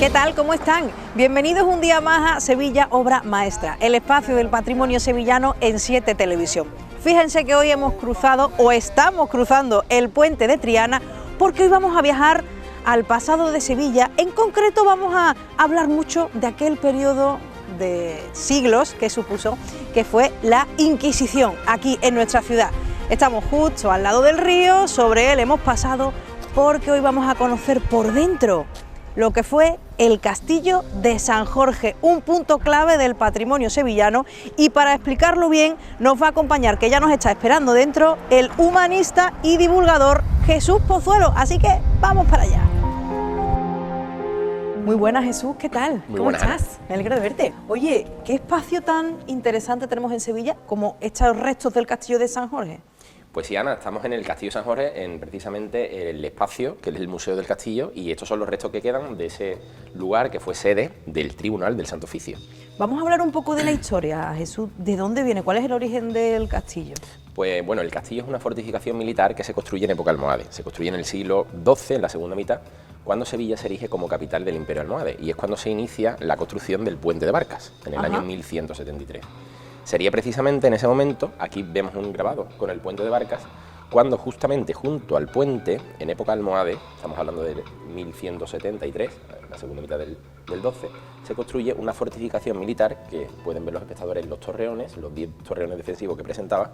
¿Qué tal? ¿Cómo están? Bienvenidos un día más a Sevilla Obra Maestra, el espacio del patrimonio sevillano en 7 Televisión. Fíjense que hoy hemos cruzado o estamos cruzando el puente de Triana porque hoy vamos a viajar al pasado de Sevilla. En concreto vamos a hablar mucho de aquel periodo de siglos que supuso que fue la Inquisición aquí en nuestra ciudad. Estamos justo al lado del río, sobre él hemos pasado porque hoy vamos a conocer por dentro lo que fue el Castillo de San Jorge, un punto clave del patrimonio sevillano, y para explicarlo bien nos va a acompañar, que ya nos está esperando dentro, el humanista y divulgador Jesús Pozuelo, así que vamos para allá. Muy buenas, Jesús, ¿qué tal? ¿Cómo estás? Me alegro de verte. Oye, ¿qué espacio tan interesante tenemos en Sevilla como estos restos del Castillo de San Jorge? Pues sí, Ana, estamos en el Castillo de San Jorge, en precisamente el espacio, que es el Museo del Castillo, y estos son los restos que quedan de ese lugar que fue sede del Tribunal del Santo Oficio. Vamos a hablar un poco de la historia, Jesús. ¿De dónde viene? ¿Cuál es el origen del castillo? Pues bueno, el castillo es una fortificación militar que se construye en época almohade. Se construye en el siglo XII, en la segunda mitad, cuando Sevilla se erige como capital del Imperio almohade, y es cuando se inicia la construcción del Puente de Barcas, en el año 1173. Sería precisamente en ese momento, aquí vemos un grabado con el Puente de Barcas, cuando justamente junto al puente, en época almohade, estamos hablando de 1173, la segunda mitad del 12, se construye una fortificación militar que pueden ver los espectadores los torreones, los 10 torreones defensivos que presentaba,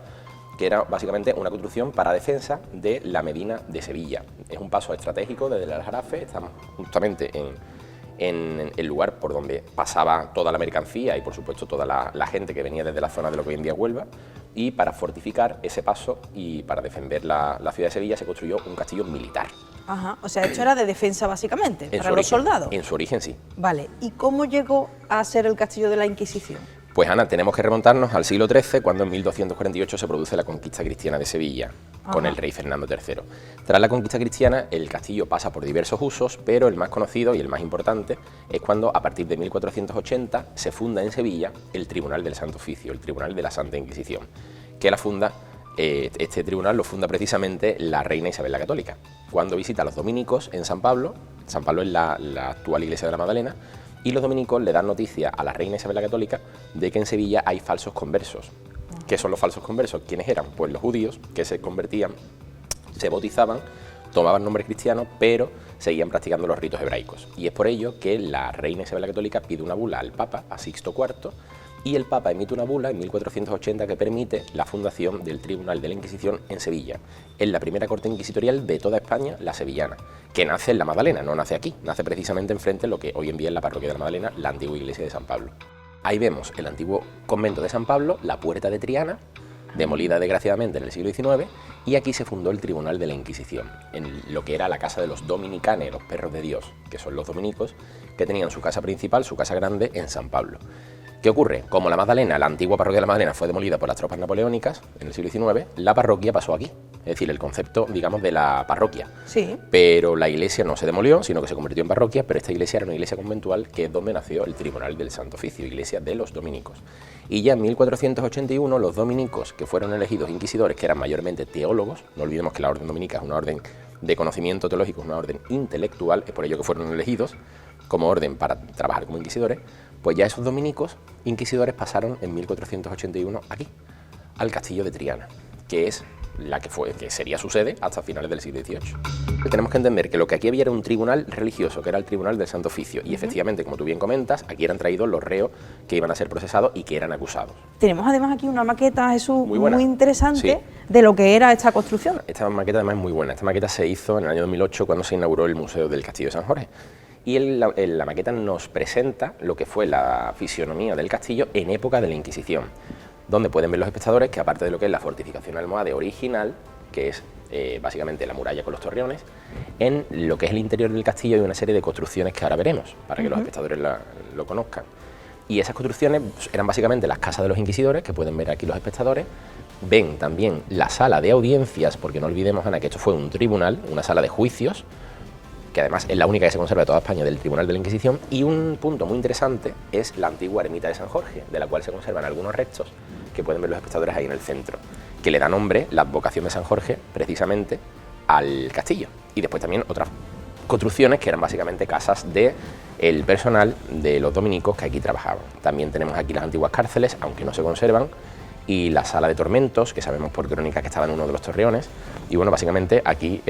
que era básicamente una construcción para defensa de la Medina de Sevilla. Es un paso estratégico desde el Aljarafe, estamos justamente en el lugar por donde pasaba toda la mercancía y por supuesto toda la gente que venía desde la zona de lo que hoy en día es Huelva, y para fortificar ese paso y para defender la ciudad de Sevilla se construyó un castillo militar. Ajá, o sea, esto era de defensa básicamente, para los soldados. En su origen sí. Vale, ¿y cómo llegó a ser el castillo de la Inquisición? Pues Ana, tenemos que remontarnos al siglo XIII, cuando en 1248 se produce la conquista cristiana de Sevilla, con el rey Fernando III. Tras la conquista cristiana, el castillo pasa por diversos usos, pero el más conocido y el más importante es cuando, a partir de 1480, se funda en Sevilla el Tribunal del Santo Oficio, el Tribunal de la Santa Inquisición, que la funda, este tribunal lo funda precisamente la reina Isabel la Católica, cuando visita a los dominicos en San Pablo es la actual iglesia de la Magdalena, y los dominicos le dan noticia a la reina Isabel la Católica de que en Sevilla hay falsos conversos. ¿Qué son los falsos conversos? ¿Quiénes eran? Pues los judíos que se convertían, se bautizaban, tomaban nombres cristianos, pero seguían practicando los ritos hebraicos. Y es por ello que la reina Isabel la Católica pide una bula al Papa, a Sixto IV, y el Papa emite una bula en 1480 que permite la fundación del Tribunal de la Inquisición en Sevilla. Es la primera corte inquisitorial de toda España, la sevillana, que nace en la Magdalena, no nace aquí, nace precisamente enfrente de lo que hoy en día es la parroquia de la Magdalena, la antigua iglesia de San Pablo. Ahí vemos el antiguo convento de San Pablo, la puerta de Triana, demolida desgraciadamente en el siglo XIX, y aquí se fundó el Tribunal de la Inquisición, en lo que era la casa de los dominicanes, los perros de Dios, que son los dominicos, que tenían su casa principal, su casa grande, en San Pablo. ¿Qué ocurre? Como la Magdalena, la antigua parroquia de la Magdalena fue demolida por las tropas napoleónicas en el siglo XIX, la parroquia pasó aquí, es decir, el concepto, digamos, de la parroquia. Sí. Pero la iglesia no se demolió, sino que se convirtió en parroquia, pero esta iglesia era una iglesia conventual, que es donde nació el Tribunal del Santo Oficio, iglesia de los dominicos. Y ya en 1481 los dominicos, que fueron elegidos inquisidores, que eran mayormente teólogos, no olvidemos que la orden dominica es una orden de conocimiento teológico, es una orden intelectual, es por ello que fueron elegidos como orden para trabajar como inquisidores, pues ya esos dominicos inquisidores pasaron en 1481 aquí, al Castillo de Triana, que es la que sería su sede hasta finales del siglo XVIII. Tenemos que entender que lo que aquí había era un tribunal religioso, que era el Tribunal del Santo Oficio, y efectivamente, como tú bien comentas, aquí eran traídos los reos que iban a ser procesados y que eran acusados. Tenemos además aquí una maqueta, Jesús, muy interesante, sí, de lo que era esta construcción. Esta maqueta además es muy buena. Esta maqueta se hizo en el año 2008 cuando se inauguró el Museo del Castillo de San Jorge. Y la maqueta nos presenta lo que fue la fisionomía del castillo en época de la Inquisición, donde pueden ver los espectadores que, aparte de lo que es la fortificación almohade original, que es básicamente la muralla con los torreones, en lo que es el interior del castillo hay una serie de construcciones que ahora veremos, para que los espectadores lo conozcan. Y esas construcciones eran básicamente las casas de los inquisidores, que pueden ver aquí los espectadores. Ven también la sala de audiencias, porque no olvidemos, Ana, que esto fue un tribunal, una sala de juicios, que además es la única que se conserva de toda España del Tribunal de la Inquisición, y un punto muy interesante es la antigua ermita de San Jorge, de la cual se conservan algunos restos que pueden ver los espectadores ahí en el centro, que le da nombre, la advocación de San Jorge, precisamente al castillo. Y después también otras construcciones que eran básicamente casas de el personal de los dominicos que aquí trabajaban. También tenemos aquí las antiguas cárceles, aunque no se conservan, y la sala de tormentos, que sabemos por crónicas que estaba en uno de los torreones, y bueno, básicamente aquí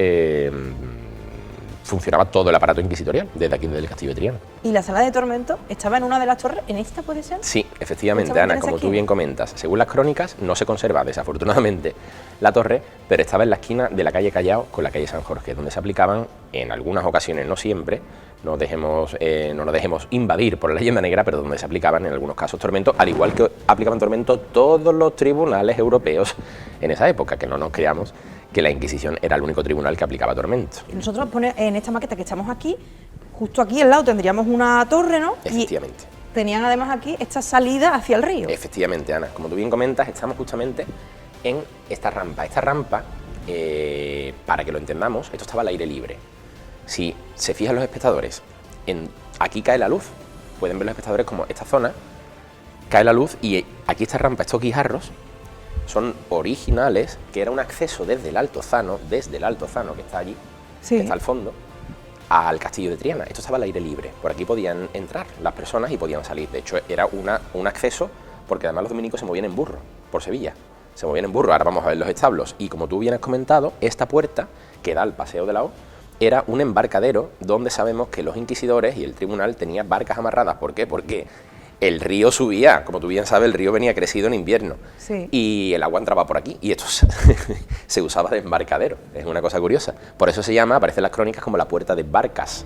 funcionaba todo el aparato inquisitorial, desde aquí, desde el castillo de Triana. ¿Y la sala de tormento estaba en una de las torres? ¿En esta puede ser? Sí, efectivamente, Ana, como tú bien comentas. Según las crónicas, no se conserva, desafortunadamente, la torre, pero estaba en la esquina de la calle Callao con la calle San Jorge, donde se aplicaban, en algunas ocasiones, no siempre, no nos dejemos invadir por la leyenda negra, pero donde se aplicaban, en algunos casos, tormentos, al igual que aplicaban tormentos todos los tribunales europeos en esa época, que no nos creamos que la Inquisición era el único tribunal que aplicaba tormentos. Nosotros en esta maqueta que estamos aquí, justo aquí al lado tendríamos una torre, ¿no? Efectivamente. Y tenían además aquí esta salida hacia el río. Efectivamente, Ana. Como tú bien comentas, estamos justamente en esta rampa. Esta rampa, para que lo entendamos, esto estaba al aire libre. Si se fijan los espectadores, aquí cae la luz. Pueden ver los espectadores como esta zona, cae la luz y aquí esta rampa, estos guijarros, son originales, que era un acceso desde el Altozano que está allí, sí, que está al fondo, al castillo de Triana. Esto estaba al aire libre, por aquí podían entrar las personas y podían salir. De hecho, era un acceso, porque además los dominicos se movían en burro por Sevilla, se movían en burro. Ahora vamos a ver los establos, y como tú bien has comentado, esta puerta que da al Paseo de la O era un embarcadero donde sabemos que los inquisidores y el tribunal tenían barcas amarradas. ¿Por qué? Porque el río subía, como tú bien sabes, el río venía crecido en invierno, sí, y el agua entraba por aquí, y esto se usaba de embarcadero. Es una cosa curiosa. Por eso se llama, aparece en las crónicas, como la puerta de Barcas.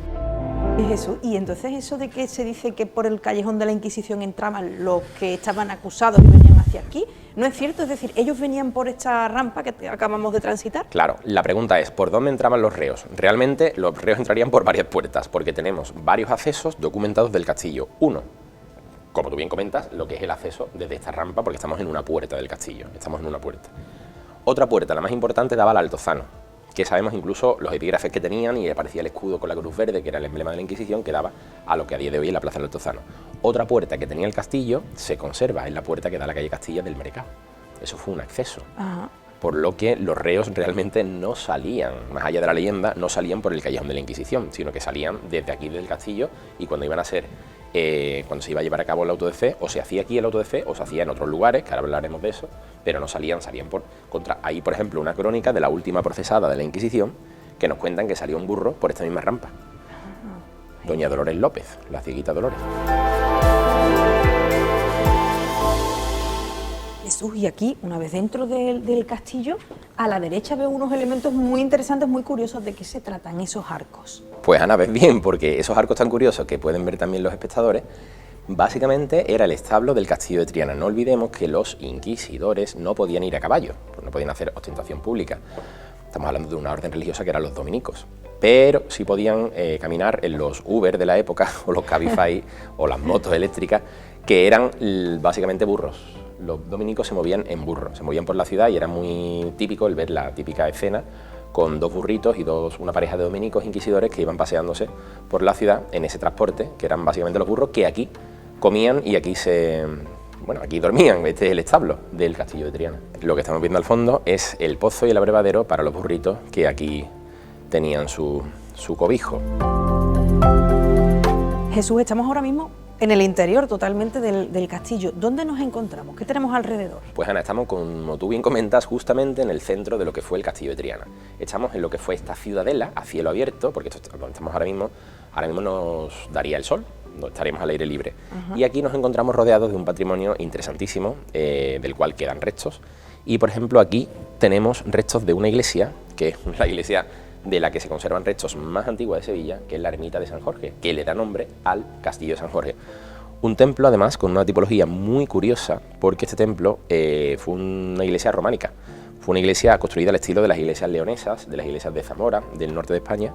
Es eso. Y entonces eso de que se dice que por el callejón de la Inquisición entraban los que estaban acusados y venían hacia aquí, ¿no es cierto? Es decir, ellos venían por esta rampa que acabamos de transitar. Claro, la pregunta es, ¿por dónde entraban los reos? Realmente los reos entrarían por varias puertas, porque tenemos varios accesos documentados del castillo. Uno, como tú bien comentas, lo que es el acceso desde esta rampa, porque estamos en una puerta del castillo, estamos en una puerta. Otra puerta, la más importante, daba al Altozano, que sabemos incluso los epígrafes que tenían, y aparecía el escudo con la cruz verde, que era el emblema de la Inquisición, que daba a lo que a día de hoy es la plaza del Altozano. Otra puerta que tenía el castillo se conserva, es la puerta que da a la calle Castilla del Mercado. Eso fue un acceso. Ajá. Por lo que los reos realmente no salían, más allá de la leyenda, no salían por el callejón de la Inquisición, sino que salían desde aquí del castillo, y cuando iban a ser cuando se iba a llevar a cabo el auto de fe, o se hacía aquí el auto de fe, o se hacía en otros lugares, que ahora hablaremos de eso, pero no salían por contra. Hay, por ejemplo, una crónica de la última procesada de la Inquisición, que nos cuentan que salió un burro por esta misma rampa. Doña Dolores López, la cieguita Dolores. Jesús, y aquí, una vez dentro del castillo, a la derecha veo unos elementos muy interesantes, muy curiosos. ¿De qué se tratan esos arcos? Pues Ana, ves bien, porque esos arcos tan curiosos que pueden ver también los espectadores, básicamente era el establo del castillo de Triana. No olvidemos que los inquisidores no podían ir a caballo, pues no podían hacer ostentación pública. Estamos hablando de una orden religiosa que eran los dominicos, pero sí podían caminar en los Uber de la época, o los Cabify, o las motos eléctricas, que eran básicamente burros. Los dominicos se movían en burro, se movían por la ciudad, y era muy típico el ver la típica escena con dos burritos y una pareja de dominicos inquisidores que iban paseándose por la ciudad en ese transporte, que eran básicamente los burros que aquí comían y aquí aquí dormían. Este es el establo del castillo de Triana. Lo que estamos viendo al fondo es el pozo y el abrevadero para los burritos que aquí tenían su cobijo. Jesús, estamos ahora mismo en el interior totalmente del castillo. ¿Dónde nos encontramos? ¿Qué tenemos alrededor? Pues Ana, estamos, como tú bien comentas, justamente en el centro de lo que fue el castillo de Triana. Estamos en lo que fue esta ciudadela a cielo abierto, porque donde estamos ahora mismo nos daría el sol, estaríamos al aire libre. Y aquí nos encontramos rodeados de un patrimonio interesantísimo, del cual quedan restos. Y por ejemplo aquí tenemos restos de una iglesia, que es la iglesia de la que se conservan restos más antiguos de Sevilla, que es la ermita de San Jorge, que le da nombre al castillo de San Jorge. Un templo, además, con una tipología muy curiosa, porque este templo fue una iglesia románica. Fue una iglesia construida al estilo de las iglesias leonesas, de las iglesias de Zamora, del norte de España.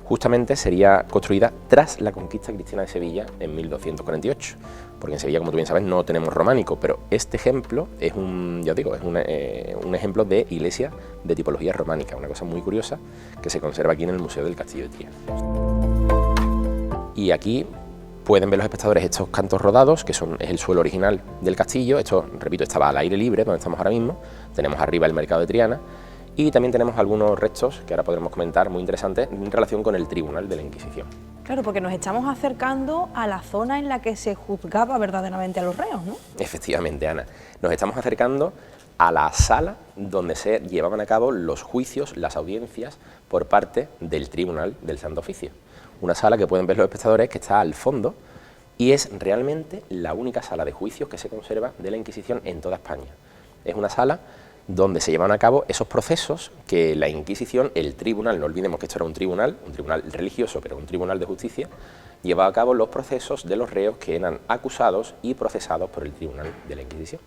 Justamente sería construida tras la conquista cristiana de Sevilla en 1248, porque en Sevilla, como tú bien sabes, no tenemos románico, pero este ejemplo es un ejemplo de iglesia de tipología románica, una cosa muy curiosa que se conserva aquí en el Museo del Castillo de Triana. Y aquí pueden ver los espectadores estos cantos rodados, que es el suelo original del castillo. Esto, repito, estaba al aire libre, donde estamos ahora mismo. Tenemos arriba el mercado de Triana, y también tenemos algunos restos que ahora podremos comentar, muy interesantes, en relación con el tribunal de la Inquisición. Claro, porque nos estamos acercando a la zona en la que se juzgaba verdaderamente a los reos, ¿no? Efectivamente, Ana. Nos estamos acercando a la sala donde se llevaban a cabo los juicios, las audiencias, por parte del Tribunal del Santo Oficio. Una sala que pueden ver los espectadores que está al fondo y es realmente la única sala de juicios que se conserva de la Inquisición en toda España. Es una sala donde se llevan a cabo esos procesos que la Inquisición, el tribunal, no olvidemos que esto era un tribunal religioso, pero un tribunal de justicia, llevaba a cabo los procesos de los reos que eran acusados y procesados por el tribunal de la Inquisición.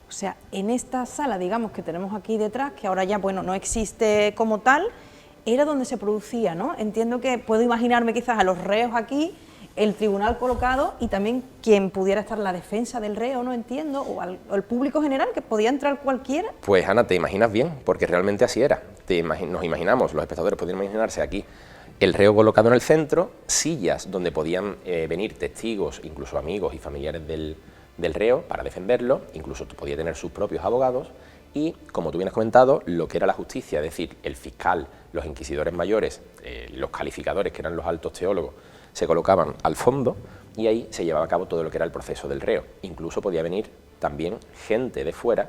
O sea, en esta sala, digamos, que tenemos aquí detrás, que ahora ya, bueno, no existe como tal, era donde se producía, ¿no? Entiendo que puedo imaginarme quizás a los reos aquí, el tribunal colocado y también quien pudiera estar la defensa del reo, no entiendo, o el público general, que podía entrar cualquiera. Pues Ana, te imaginas bien, porque realmente así era. Nos imaginamos, los espectadores podían imaginarse aquí el reo colocado en el centro, sillas donde podían venir testigos, incluso amigos y familiares del reo para defenderlo, incluso podía tener sus propios abogados y, como tú bien has comentado, lo que era la justicia, es decir, el fiscal, los inquisidores mayores, los calificadores, que eran los altos teólogos, se colocaban al fondo y ahí se llevaba a cabo todo lo que era el proceso del reo. Incluso podía venir también gente de fuera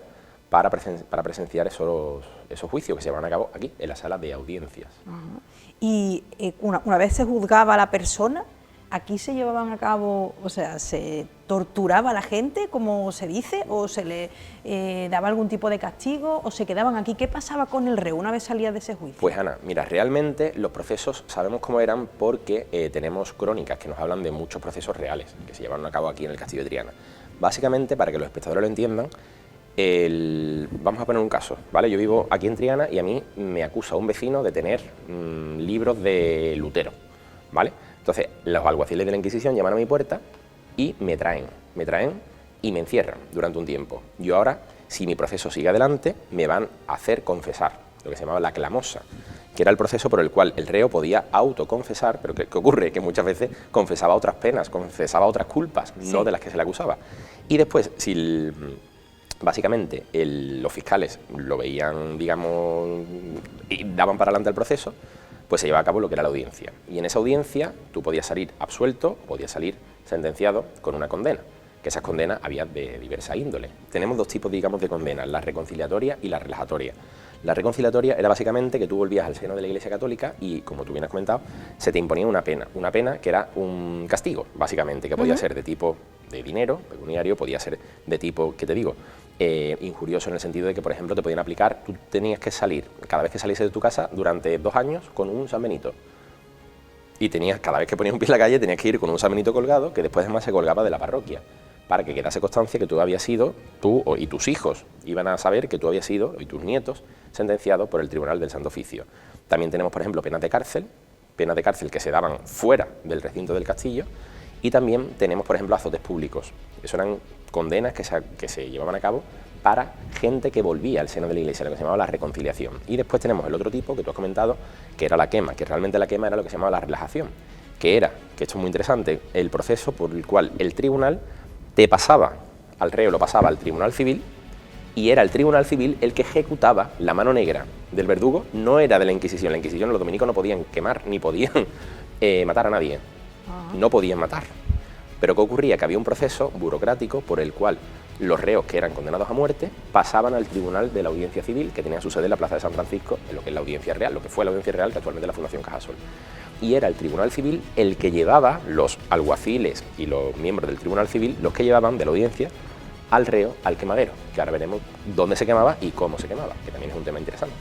para presenciar esos juicios que se llevaban a cabo aquí, en la sala de audiencias. Uh-huh. Y una vez se juzgaba a la persona, ¿aquí se llevaban a cabo, o sea, se torturaba a la gente, como se dice, o se le daba algún tipo de castigo, o se quedaban aquí? ¿Qué pasaba con el reo una vez salía de ese juicio? Pues Ana, mira, realmente los procesos sabemos cómo eran porque tenemos crónicas que nos hablan de muchos procesos reales que se llevaron a cabo aquí en el Castillo de Triana. Básicamente, para que los espectadores lo entiendan, vamos a poner un caso, ¿vale? Yo vivo aquí en Triana y a mí me acusa un vecino de tener libros de Lutero, ¿vale? Entonces, los alguaciles de la Inquisición llaman a mi puerta y me traen y me encierran durante un tiempo. Yo ahora, si mi proceso sigue adelante, me van a hacer confesar, lo que se llamaba la clamosa, que era el proceso por el cual el reo podía autoconfesar, pero ¿qué ocurre? Que muchas veces confesaba otras penas, confesaba otras culpas, sí, no de las que se le acusaba. Y después, si básicamente los fiscales lo veían, digamos, y daban para adelante el proceso, pues se llevaba a cabo lo que era la audiencia. Y en esa audiencia tú podías salir absuelto o podías salir sentenciado con una condena, que esas condenas había de diversa índole. Tenemos dos tipos, digamos, de condenas, la reconciliatoria y la relajatoria. La reconciliatoria era básicamente que tú volvías al seno de la Iglesia Católica y, como tú bien has comentado, se te imponía una pena que era un castigo, básicamente, que podía ser de tipo de dinero, pecuniario, podía ser de tipo, ¿qué te digo?, injurioso, en el sentido de que, por ejemplo, te podían aplicar, tú tenías que salir, cada vez que saliese de tu casa, durante 2 años con un San Benito. Y cada vez que ponías un pie en la calle, tenías que ir con un San Benito colgado, que después además se colgaba de la parroquia, para que quedase constancia que tú habías sido, tú y tus hijos iban a saber que tú habías sido, y tus nietos, sentenciados por el Tribunal del Santo Oficio. También tenemos, por ejemplo, penas de cárcel que se daban fuera del recinto del castillo, y también tenemos, por ejemplo, azotes públicos. Eso eran condenas que se llevaban a cabo para gente que volvía al seno de la Iglesia, lo que se llamaba la reconciliación. Y después tenemos el otro tipo que tú has comentado, que era la quema, que realmente la quema era lo que se llamaba la relajación, que esto es muy interesante, el proceso por el cual el tribunal te pasaba al reo, lo pasaba al tribunal civil, y era el tribunal civil el que ejecutaba la mano negra del verdugo, no era de la Inquisición. La Inquisición, los dominicos no podían quemar ni podían matar a nadie, no podían matar. Pero ¿qué ocurría? Que había un proceso burocrático por el cual los reos que eran condenados a muerte pasaban al tribunal de la Audiencia Civil, que tenía su sede en la Plaza de San Francisco, en lo que es la Audiencia Real, lo que fue la Audiencia Real, que actualmente es la Fundación Cajasol. Y era el Tribunal Civil el que llevaba, los alguaciles y los miembros del Tribunal Civil, los que llevaban de la audiencia al reo al quemadero, que ahora veremos dónde se quemaba y cómo se quemaba, que también es un tema interesante.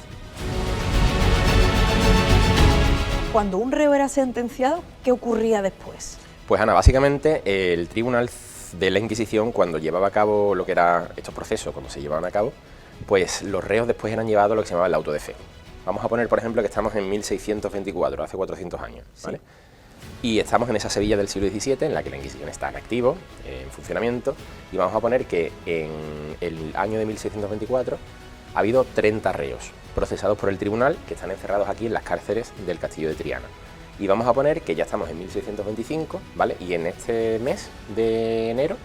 Cuando un reo era sentenciado, ¿qué ocurría después? Pues Ana, básicamente el Tribunal de la Inquisición, cuando llevaba a cabo lo que eran estos procesos, cuando se llevaban a cabo, pues los reos después eran llevados a lo que se llamaba el auto de fe. Vamos a poner, por ejemplo, que estamos en 1624, hace 400 años, ¿vale? Sí. Y estamos en esa Sevilla del siglo XVII, en la que la Inquisición está en activo, en funcionamiento, y vamos a poner que en el año de 1624 ha habido 30 reos procesados por el tribunal que están encerrados aquí en las cárceles del Castillo de Triana. Y vamos a poner que ya estamos en 1625, ¿vale? Y en este mes de enero,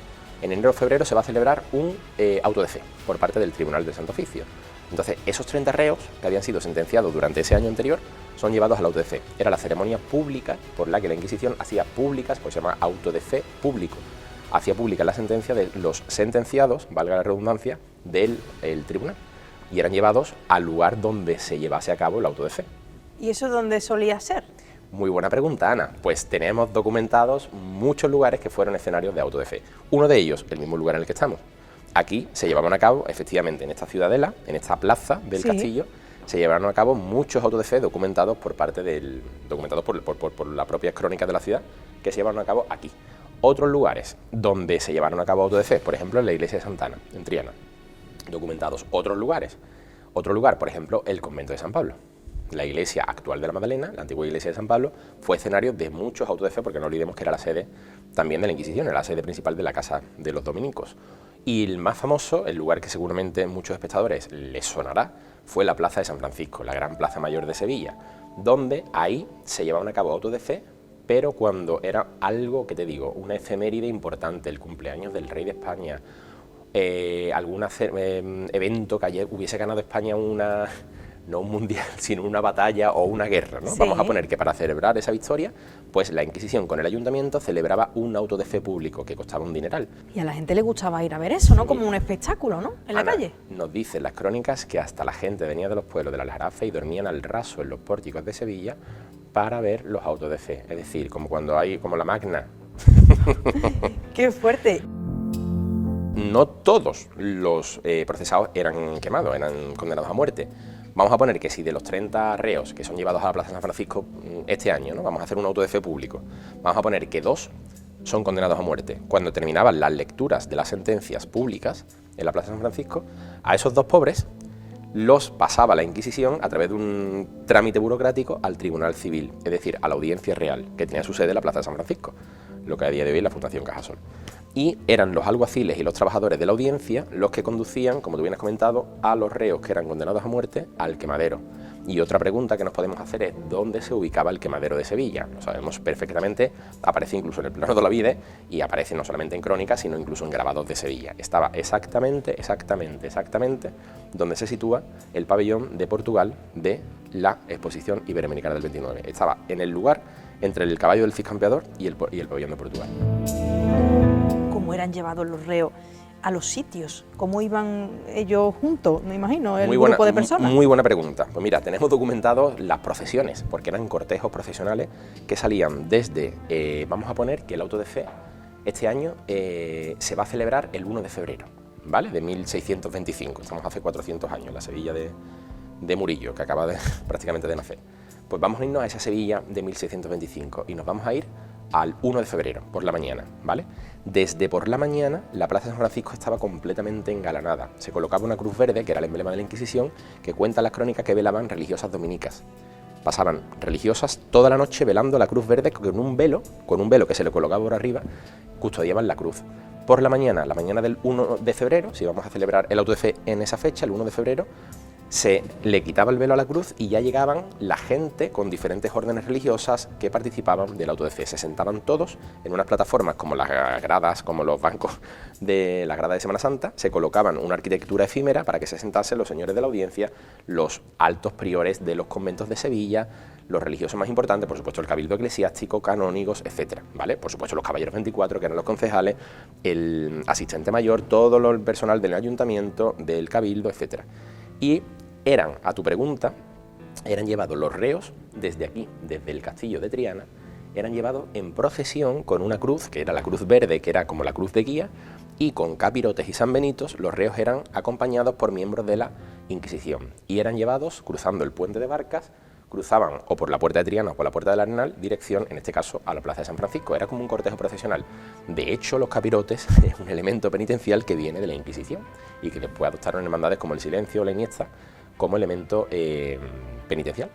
en enero o febrero, se va a celebrar un auto de fe por parte del Tribunal del Santo Oficio. Entonces, esos 30 reos que habían sido sentenciados durante ese año anterior son llevados al auto de fe. Era la ceremonia pública por la que la Inquisición hacía públicas, pues se llama auto de fe público. Hacía pública la sentencia de los sentenciados, valga la redundancia, del tribunal. Y eran llevados al lugar donde se llevase a cabo el auto de fe. ¿Y eso dónde solía ser? Muy buena pregunta, Ana. Pues tenemos documentados muchos lugares que fueron escenarios de auto de fe. Uno de ellos, el mismo lugar en el que estamos. Aquí se llevaban a cabo, efectivamente, en esta ciudadela, en esta plaza del castillo, se llevaron a cabo muchos autos de fe documentados por la propia crónica de la ciudad, que se llevaron a cabo aquí. Otros lugares donde se llevaron a cabo autos de fe, por ejemplo, en la iglesia de Santa Ana, en Triana, documentados. Otros lugares, otro lugar, por ejemplo, el convento de San Pablo. La iglesia actual de la Magdalena, la antigua iglesia de San Pablo, fue escenario de muchos autos de fe, porque no olvidemos que era la sede también de la Inquisición, era la sede principal de la Casa de los Dominicos. Y el más famoso, el lugar que seguramente muchos espectadores les sonará, fue la Plaza de San Francisco, la gran plaza mayor de Sevilla, donde ahí se llevaban a cabo autos de fe, pero cuando era algo, que te digo, una efeméride importante, el cumpleaños del rey de España, algún evento que hubiese ganado España no un mundial, sino una batalla o una guerra, ¿no? Sí. Vamos a poner que para celebrar esa victoria, pues la Inquisición con el Ayuntamiento celebraba un auto de fe público que costaba un dineral. Y a la gente le gustaba ir a ver eso, ¿no? Sí. Como un espectáculo, ¿no? En la calle. Nos dicen las crónicas que hasta la gente venía de los pueblos de la Aljarafe y dormían al raso en los pórticos de Sevilla para ver los autos de fe. Es decir, como cuando hay, como la Magna. ¡Qué fuerte! No todos los procesados eran quemados, eran condenados a muerte. Vamos a poner que si de los 30 reos que son llevados a la Plaza de San Francisco este año, ¿no? Vamos a hacer un auto de fe público, vamos a poner que 2 son condenados a muerte. Cuando terminaban las lecturas de las sentencias públicas en la Plaza de San Francisco, a esos 2 pobres los pasaba la Inquisición a través de un trámite burocrático al Tribunal Civil, es decir, a la Audiencia Real, que tenía su sede en la Plaza de San Francisco, lo que a día de hoy es la Fundación Cajasol. Y eran los alguaciles y los trabajadores de la audiencia los que conducían, como tú bien has comentado, a los reos que eran condenados a muerte al quemadero. Y otra pregunta que nos podemos hacer es ¿dónde se ubicaba el quemadero de Sevilla? Lo sabemos perfectamente, aparece incluso en el plano de Olavide y aparece no solamente en crónicas, sino incluso en grabados de Sevilla. Estaba exactamente donde se sitúa el pabellón de Portugal de la Exposición Iberoamericana del 29. Estaba en el lugar entre el caballo del Cid Campeador y el pabellón de Portugal. ¿Cómo eran llevados los reos a los sitios? ¿Cómo iban ellos juntos, me imagino, el grupo de personas? Muy buena pregunta. Pues mira, tenemos documentados las procesiones, porque eran cortejos procesionales que salían desde, vamos a poner que el auto de fe este año se va a celebrar el 1 de febrero, ¿vale? De 1625, estamos hace 400 años, la Sevilla de Murillo, que acaba prácticamente de nacer. Pues vamos a irnos a esa Sevilla de 1625 y nos vamos a ir al 1 de febrero, por la mañana, ¿vale? Desde por la mañana, la Plaza de San Francisco estaba completamente engalanada. Se colocaba una cruz verde, que era el emblema de la Inquisición, que cuentan las crónicas que velaban religiosas dominicas. Pasaban religiosas toda la noche velando la cruz verde con un velo que se le colocaba por arriba, custodiaban la cruz. Por la mañana del 1 de febrero, si vamos a celebrar el auto de fe en esa fecha, el 1 de febrero, se le quitaba el velo a la cruz y ya llegaban la gente con diferentes órdenes religiosas que participaban del auto de fe. Se sentaban todos en unas plataformas como las gradas, como los bancos de la grada de Semana Santa, se colocaban una arquitectura efímera para que se sentasen los señores de la audiencia, los altos priores de los conventos de Sevilla, los religiosos más importantes, por supuesto el cabildo eclesiástico, canónigos, etcétera, ¿vale? Por supuesto los caballeros 24, que eran los concejales, el asistente mayor, todo el personal del ayuntamiento, del cabildo, etcétera. Y eran, a tu pregunta, eran llevados los reos desde aquí, desde el castillo de Triana, eran llevados en procesión con una cruz, que era la cruz verde, que era como la cruz de guía, y con capirotes y sanbenitos, los reos eran acompañados por miembros de la Inquisición, y eran llevados cruzando el puente de Barcas, cruzaban o por la puerta de Triana o por la puerta del Arenal, dirección, en este caso, a la Plaza de San Francisco. Era como un cortejo procesional. De hecho, los capirotes es un elemento penitencial que viene de la Inquisición y que después adoptaron hermandades como el Silencio o la Iniesta como elemento penitencial.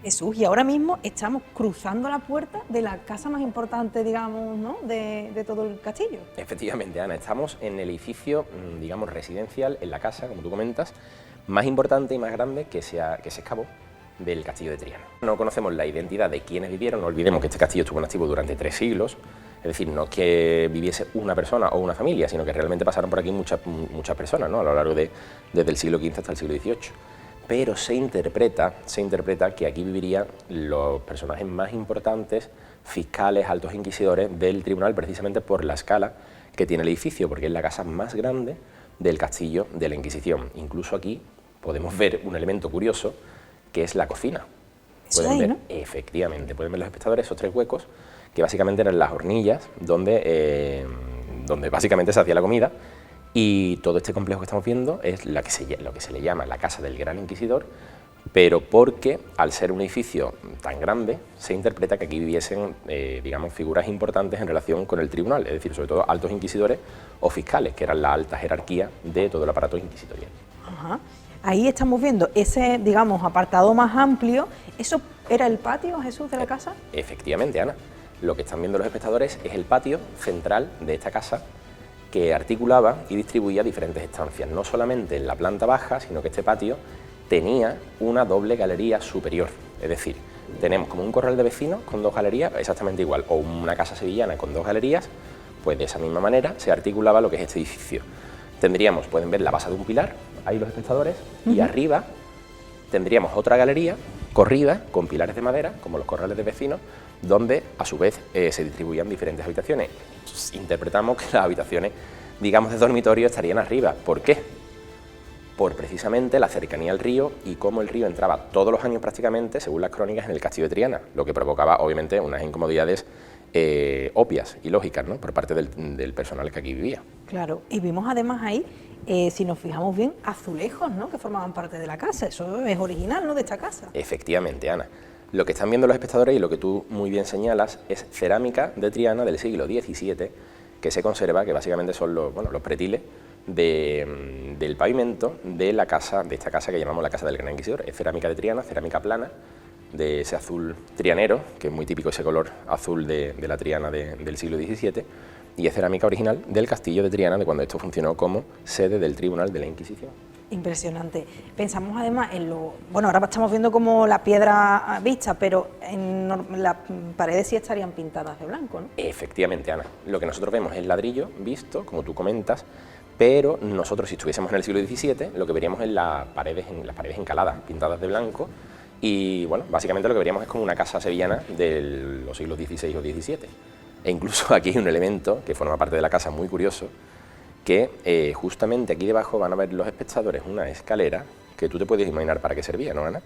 Jesús, y ahora mismo estamos cruzando la puerta de la casa más importante, digamos, ¿no?, de todo el castillo. Efectivamente, Ana, estamos en el edificio, digamos, residencial, en la casa, como tú comentas, más importante y más grande que se excavó del castillo de Triana. No conocemos la identidad de quienes vivieron, no olvidemos que este castillo estuvo en activo durante 3 siglos, Es decir, no es que viviese una persona o una familia, sino que realmente pasaron por aquí muchas personas, ¿no? A lo largo desde el siglo XV hasta el siglo XVIII. Pero se interpreta que aquí vivirían los personajes más importantes, fiscales, altos inquisidores del tribunal, precisamente por la escala que tiene el edificio, porque es la casa más grande del castillo de la Inquisición. Incluso aquí podemos ver un elemento curioso, que es la cocina. Pueden ver, ¿no? Efectivamente, pueden ver los espectadores esos 3 huecos, que básicamente eran las hornillas donde básicamente se hacía la comida, y todo este complejo que estamos viendo es lo que se le llama la casa del Gran Inquisidor, pero porque al ser un edificio tan grande se interpreta que aquí viviesen, digamos, figuras importantes en relación con el tribunal, es decir, sobre todo altos inquisidores o fiscales, que eran la alta jerarquía de todo el aparato inquisitorial. Ajá. Ahí estamos viendo ese, digamos, apartado más amplio. ¿Eso era el patio, Jesús, de la casa? Efectivamente, Ana. Lo que están viendo los espectadores es el patio central de esta casa, que articulaba y distribuía diferentes estancias, no solamente en la planta baja, sino que este patio tenía una doble galería superior. Es decir, tenemos como un corral de vecinos con 2 galerías, exactamente igual, o una casa sevillana con 2 galerías, pues de esa misma manera se articulaba lo que es este edificio. Tendríamos, pueden ver la base de un pilar, ahí los espectadores, y arriba tendríamos otra galería corrida con pilares de madera, como los corrales de vecinos, donde a su vez se distribuían diferentes habitaciones. Interpretamos que las habitaciones, digamos, de dormitorio estarían arriba. ¿Por qué? Por precisamente la cercanía al río y cómo el río entraba todos los años prácticamente, según las crónicas, en el castillo de Triana, lo que provocaba obviamente unas incomodidades obvias y lógicas, ¿no?, por parte del personal que aquí vivía. Claro, y vimos además ahí, si nos fijamos bien, azulejos, ¿no?, que formaban parte de la casa. Eso es original, ¿no?, de esta casa. Efectivamente, Ana. Lo que están viendo los espectadores y lo que tú muy bien señalas es cerámica de Triana del siglo XVII, que se conserva, que básicamente son los pretiles del pavimento de esta casa que llamamos la Casa del Gran Inquisidor. Es cerámica de Triana, cerámica plana, de ese azul trianero, que es muy típico ese color azul de la Triana del siglo XVII, y es cerámica original del castillo de Triana, de cuando esto funcionó como sede del Tribunal de la Inquisición. Impresionante. Pensamos además en lo... Bueno, ahora estamos viendo como la piedra vista, pero en las paredes sí estarían pintadas de blanco, ¿no? Efectivamente, Ana. Lo que nosotros vemos es ladrillo visto, como tú comentas, pero nosotros, si estuviésemos en el siglo XVII, lo que veríamos es las paredes encaladas, pintadas de blanco, y bueno, básicamente lo que veríamos es como una casa sevillana de los siglos XVI o XVII. E incluso aquí hay un elemento que forma parte de la casa muy curioso, que justamente aquí debajo van a ver los espectadores una escalera que tú te puedes imaginar para qué servía, ¿no, Ana?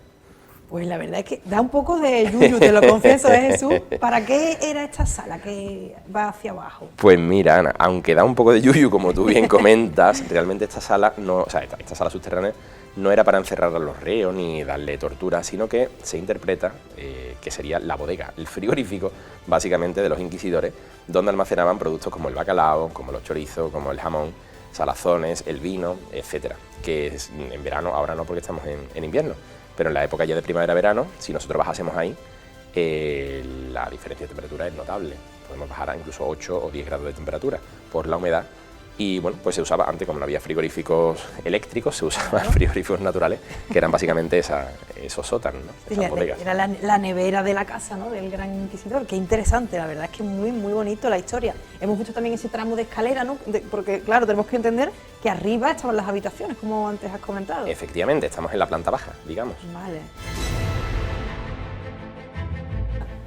Pues la verdad es que da un poco de yuyu, te lo confieso, Jesús. ¿Para qué era esta sala que va hacia abajo? Pues mira, Ana, aunque da un poco de yuyu, como tú bien comentas, realmente esta sala esta sala subterránea no era para encerrar a los reos ni darle tortura, sino que se interpreta que sería la bodega, el frigorífico, básicamente, de los inquisidores, donde almacenaban productos como el bacalao, como los chorizos, como el jamón, salazones, el vino, etcétera. Que es en verano, ahora no porque estamos en invierno, pero en la época ya de primavera-verano, si nosotros bajásemos ahí, la diferencia de temperatura es notable. Podemos bajar a incluso 8 o 10 grados de temperatura por la humedad. Y bueno, pues se usaba, antes como no había frigoríficos eléctricos, se usaban frigoríficos naturales, que eran básicamente esos sótanos, ¿no? Esas bodegas. Era la nevera de la casa, ¿no?, del Gran Inquisidor. Qué interesante, la verdad es que muy, muy bonito la historia. Hemos visto también ese tramo de escalera, ¿no?, porque claro, tenemos que entender que arriba estaban las habitaciones, como antes has comentado. Efectivamente, estamos en la planta baja, digamos. Vale.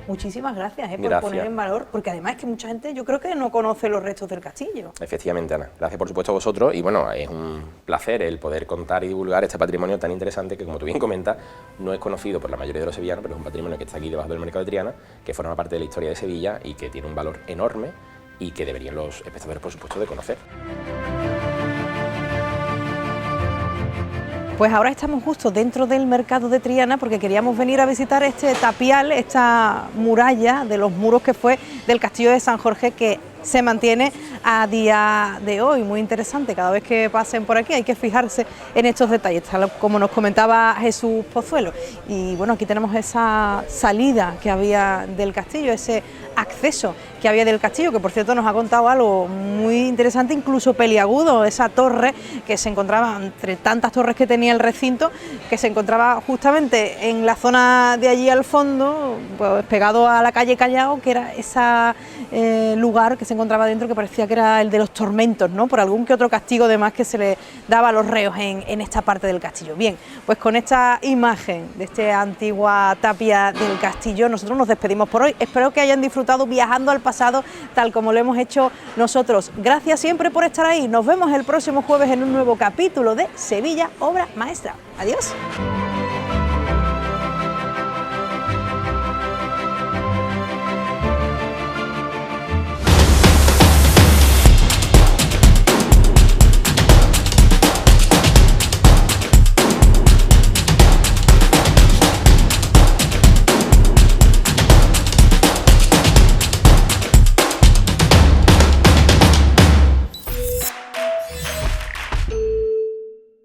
Muchísimas gracias, por poner en valor, porque además es que mucha gente yo creo que no conoce los restos del castillo. Efectivamente, Ana. Gracias por supuesto a vosotros y bueno, es un placer el poder contar y divulgar este patrimonio tan interesante que, como tú bien comentas, no es conocido por la mayoría de los sevillanos, pero es un patrimonio que está aquí debajo del mercado de Triana, que forma parte de la historia de Sevilla y que tiene un valor enorme y que deberían los espectadores, por supuesto, de conocer. Pues ahora estamos justo dentro del mercado de Triana porque queríamos venir a visitar este tapial, esta muralla de los muros que fue del castillo de San Jorge, que se mantiene a día de hoy, muy interesante. Cada vez que pasen por aquí hay que fijarse en estos detalles, tal como nos comentaba Jesús Pozuelo. Y bueno, aquí tenemos esa salida que había del castillo, ese acceso que había del castillo, que por cierto nos ha contado algo muy interesante, incluso peliagudo, esa torre que se encontraba entre tantas torres que tenía el recinto, que se encontraba justamente en la zona de allí al fondo, pues pegado a la calle Callao, que era ese lugar que se encontraba dentro, que parecía que era el de los tormentos, ¿no?, por algún que otro castigo además que se le daba a los reos en esta parte del castillo. Bien, pues con esta imagen de esta antigua tapia del castillo nosotros nos despedimos por hoy. Espero que hayan disfrutado viajando al pasado tal como lo hemos hecho nosotros. Gracias siempre por estar ahí. Nos vemos el próximo jueves en un nuevo capítulo de Sevilla Obra Maestra. Adiós.